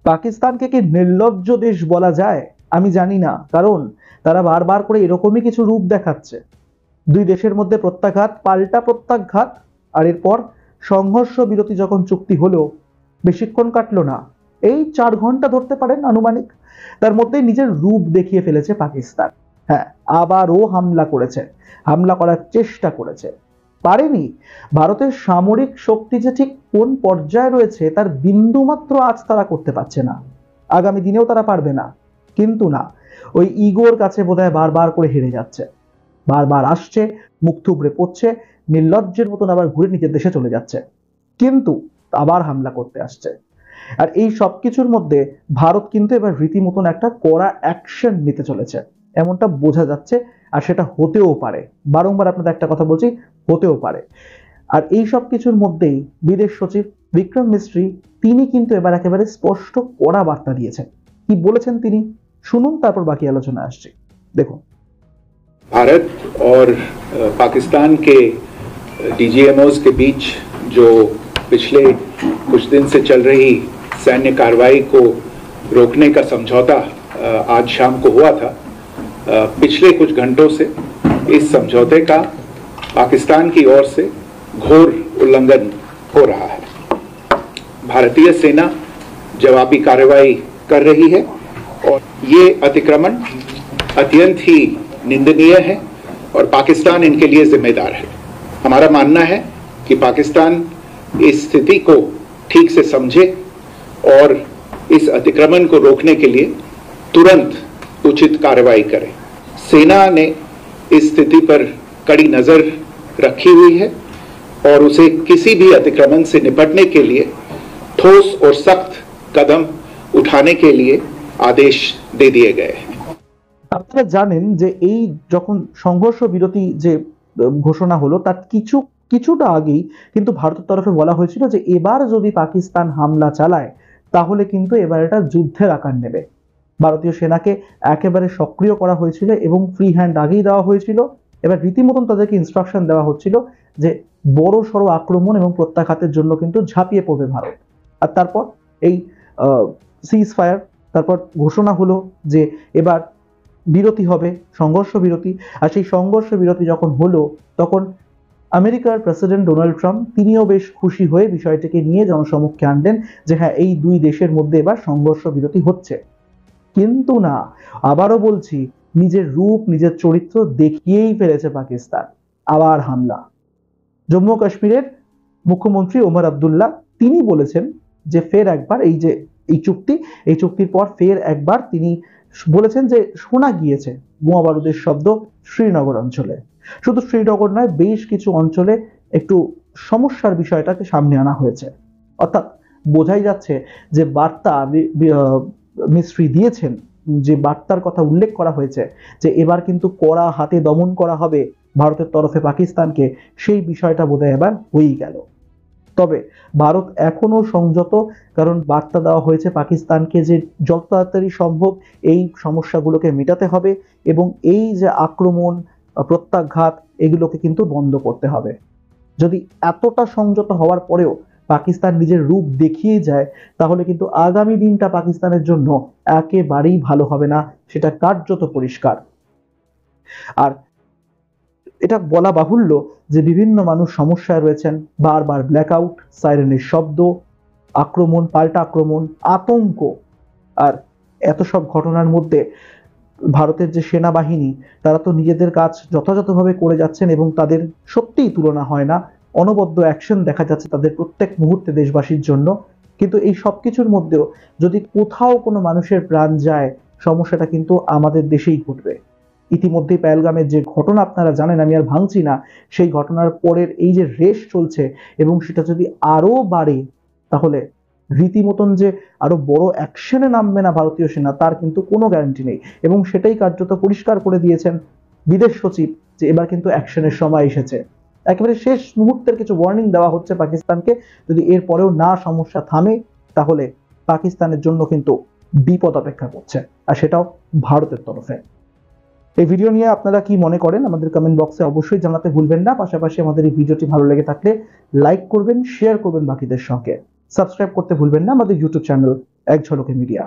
পাকিস্তানকে কি নির্লজ্জ দেশ বলা যায়? আমি জানি না, কারণ তারা বারবার করে এরকমই কিছু রূপ দেখাচ্ছে। দুই দেশের মধ্যে প্রত্যাঘাত, পাল্টা প্রত্যাঘাত, আর এরপর সংঘর্ষ বিরতি যখন চুক্তি হলো, বেশিক্ষণ কাটলো না, এই 4 ঘন্টা ধরতে পারেন আনুমানিক, তার মধ্যে নিজের রূপ দেখিয়ে ফেলেছে পাকিস্তান। হ্যাঁ, আবারও হামলা করেছে, হামলা করার চেষ্টা করেছে, পারেনি। ভারতের সামরিক শক্তি যে ঠিক কোন পর্যায়ে রয়েছে তার বিন্দু মাত্র আজ তারা করতে পারছে না, আগামী দিনেও তারা পারবে না। কিন্তু না, ওই ইগোর কাছে বোধহয় বারবার করে হেরে যাচ্ছে, বারবার আসছে, মুখ থুবড়ে পড়ছে, নির্লজ্জের মতন আবার ঘুরে নিজের দেশে চলে যাচ্ছে, কিন্তু আবার হামলা করতে আসছে। আর এই সবকিছুর মধ্যে ভারত কিন্তু এবার রীতিমতন একটা কড়া অ্যাকশন নিতে চলেছে, এমনটা বোঝা যাচ্ছে। আর সেটা হতেও পারে, বারংবার আপনাদের একটা কথা বলছি, হতেও পারে। আর এই সব কিছুর মধ্যেই বিদেশ সচিব বিক্রম মিস্ত্রি তিনি কিন্তু এবার একেবারে স্পষ্ট কড়া বার্তা দিয়েছেন। কি বলেছেন তিনি শুনুন, তারপর বাকি আলোচনা আসছে। দেখুন, भारत और पाकिस्तान के डीजीएमओज के बीच जो पिछले कुछ दिन से चल रही सैन्य कार्रवाई को रोकने का समझौता आज शाम को हुआ था, पिछले कुछ घंटों से इस समझौते का पाकिस्तान की ओर से घोर उल्लंघन हो रहा है। भारतीय सेना जवाबी कार्रवाई कर रही है और ये अतिक्रमण अत्यंत ही निंदनीय है और पाकिस्तान इनके लिए जिम्मेदार है। हमारा मानना है कि पाकिस्तान इस स्थिति को ठीक से समझे और इस अतिक्रमण को रोकने के लिए तुरंत उचित कार्रवाई करे। सेना ने इस स्थिति पर कड़ी नजर रखी हुई है और उसे किसी भी अतिक्रमण से निपटने के लिए ठोस और सख्त कदम उठाने के लिए आदेश दे दिए गए हैं। আপনারা জানেন যে এই যখন সংঘর্ষ বিরতি যে ঘোষণা হলো তার কিছুটা আগেই কিন্তু ভারতের তরফে বলা হয়েছিল যে এবার যদি পাকিস্তান হামলা চালায় তাহলে কিন্তু এবার এটা যুদ্ধের আকার নেবে। ভারতীয় সেনাকে একেবারে সক্রিয় করা হয়েছিল এবং ফ্রি হ্যান্ড আগেই দেওয়া হয়েছিল। এবার রীতিমতন তাদেরকে ইনস্ট্রাকশন দেওয়া হচ্ছিল যে বড় সড়ো আক্রমণ এবং প্রত্যাঘাতের জন্য কিন্তু ঝাঁপিয়ে পড়বে ভারত। আর তারপর এই সিজ ফায়ার, তারপর ঘোষণা হলো যে এবার বিরতি হবে, সংঘর্ষ বিরতি। আর সেই সংঘর্ষ বিরতি যখন হলো তখন আমেরিকার প্রেসিডেন্ট ডোনাল্ড ট্রাম্প তিনিও বেশ খুশি হয়ে বিষয়টিকে নিয়ে জনসমক্ষে আনলেন যে হ্যাঁ, এই দুই দেশের মধ্যে এবার সংঘর্ষ বিরতি হচ্ছে। কিন্তু না, আবারও বলছি, নিজের রূপ নিজের চরিত্র দেখিয়েই ফেলেছে পাকিস্তান। আবার হামলা। জম্মু কাশ্মীরের মুখ্যমন্ত্রী ওমর আবদুল্লাহ তিনি বলেছেন যে ফের একবার এই চুক্তির পর ফের একবার তিনি বলেছেন যে শোনা গিয়েছে বোমা বারুদের শব্দ শ্রীনগর অঞ্চলে। শুধু শ্রীনগর নয়, বেশ কিছু অঞ্চলে একটু সমস্যার বিষয়টাকে সামনে আনা হয়েছে। অর্থাৎ বোঝাই যাচ্ছে যে বার্তা মিস্ত্রি দিয়েছেন, যে বার্তার কথা উল্লেখ করা হয়েছে যে এবার কিন্তু কড়া হাতে দমন করা হবে ভারতের তরফে পাকিস্তানকে, সেই বিষয়টা বোধহয় এবার হয়েই গেল। তবে ভারত এখনো সংযত, কারণ বার্তা দেওয়া হয়েছে পাকিস্তানকে যে যত তাড়াতাড়ি সম্ভব এই সমস্যাগুলোকে মেটাতে হবে এবং এই যে আক্রমণ প্রত্যাঘাত এগুলোকে কিন্তু বন্ধ করতে হবে। যদি এতটা সংযত হওয়ার পরেও পাকিস্তান নিজের রূপ দেখিয়ে যায় তাহলে কিন্তু আগামী দিনটা পাকিস্তানের জন্য একেবারেই ভালো হবে না, সেটা কার্যত পরিষ্কার। আর এটা বলা বাহুল্য যে বিভিন্ন মানুষ সমস্যায় রয়েছেন, বারবার ব্ল্যাকআউট, সাইরেনের শব্দ, আক্রমণ, পাল্টা আক্রমণ, আতঙ্ক। আর এত সব ঘটনার মধ্যে ভারতের যে সেনাবাহিনী তারা তো নিজেদের কাজ যথাযথভাবে করে যাচ্ছেন এবং তাদের সত্যিই তুলনা হয় না। অনবদ্য অ্যাকশন দেখা যাচ্ছে তাদের প্রত্যেক মুহূর্তে দেশবাসীর জন্য। কিন্তু এই সব কিছুর মধ্যেও যদি কোথাও কোনো মানুষের প্রাণ যায়, সমস্যাটা কিন্তু আমাদের দেশেই ঘটবে। ইতিমধ্যেই পেহেলগামের যে ঘটনা আপনারা জানেন, আমি আর ভাঙছি না, সেই ঘটনার পরের এই যে রেশ চলছে এবং সেটা যদি আরো বাড়ে তাহলে রীতিমতন যে আরো বড় অ্যাকশনে নামবে না ভারতীয় সেনা, তার কিন্তু কোনো গ্যারান্টি নেই। এবং সেটাই কার্যত পরিষ্কার করে দিয়েছেন বিদেশ সচিব যে এবার কিন্তু অ্যাকশনের সময় এসেছে। একেবারে শেষ মুহূর্তের কিছু ওয়ার্নিং দেওয়া হচ্ছে পাকিস্তানকে, যদি এর পরেও না সমস্যা থামে তাহলে পাকিস্তানের জন্য কিন্তু বিপদ অপেক্ষা করছে, আর সেটাও ভারতের তরফে। এই ভিডিও নিয়ে আপনারা কি মনে করেন আমাদের কমেন্ট বক্সে অবশ্যই জানাতে ভুলবেন না। পাশাপাশি আমাদের এই ভিডিওটি ভালো লেগে থাকলে লাইক করবেন, শেয়ার করবেন বাকিদের সঙ্গে, সাবস্ক্রাইব করতে ভুলবেন না আমাদের ইউটিউব চ্যানেল এক ঝলকে মিডিয়া।